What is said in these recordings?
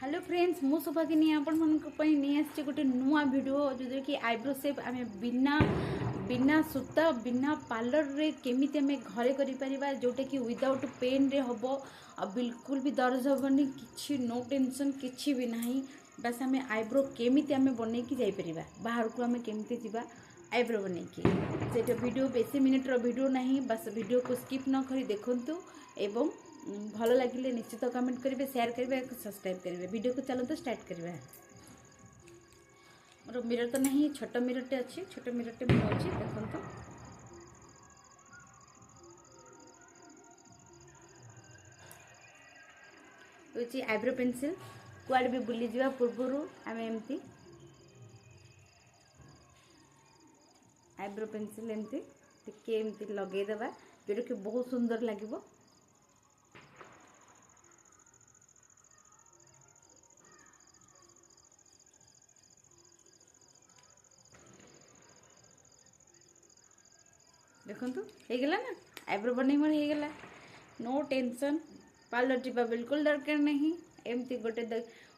Hello friends मु सौभागिनी आपण मानक पई नहीं आछि गोटे नुआ वीडियो जो कि आईब्रो शेप आमे बिना बिना सूता बिना पार्लर रे केमिति आमे घरे करि परिबा जोटा कि विदाउट पेन रे हबो आ बिल्कुल भी दर्द हबनी किछि नो टेंशन किछि भी नाही। बस आमे आईब्रो केमिति आमे बनै कि जाई परिबा बाहर को आमे केमिति जिबा आईब्रो बनै कि सेटा वीडियो बेसी मिनिट रो वीडियो नाही। बस वीडियो को स्किप न करी देखंतु एवं भल लगे निश्चित कमेंट करेंगे शेयर करेंगे सब्सक्राइब करेंगे। वीडियो को चलते स्टार्ट करेंगे। मोर मिरर तो नहीं छोट मिररटे अच्छी छोट मिररटे मैं अच्छी देखो हूँ आईब्रो पेंसिल कुआड़ भी बुली जा पूर्व आम एमती आईब्रो पेंसिल एमती टिके एमती लगेदेवा जोटा कि बहुत सुंदर लगे। देखु होगला ना आईब्रो बन मोर होगला नो टेंशन पार्लर जीवा बिल्कुल दरकार नहीं। एमती गोटे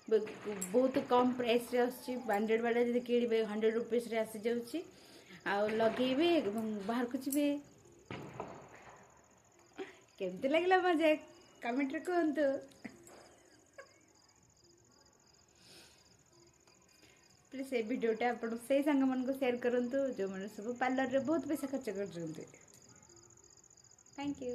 बहुत कम प्राइस रे आसी ब्रांडेड वाला जब किणवे 100 रुपीस रे आसी जाउची आ लगेबे बाहर को जीवे केमती लगला मजा कमेंट रे कहंतु। प्लीज ये वीडियोटा आप से सांग मान को शेयर करंतु जो मैंने सब पार्लर रे बहुत पैसा खर्च कर। Thank you.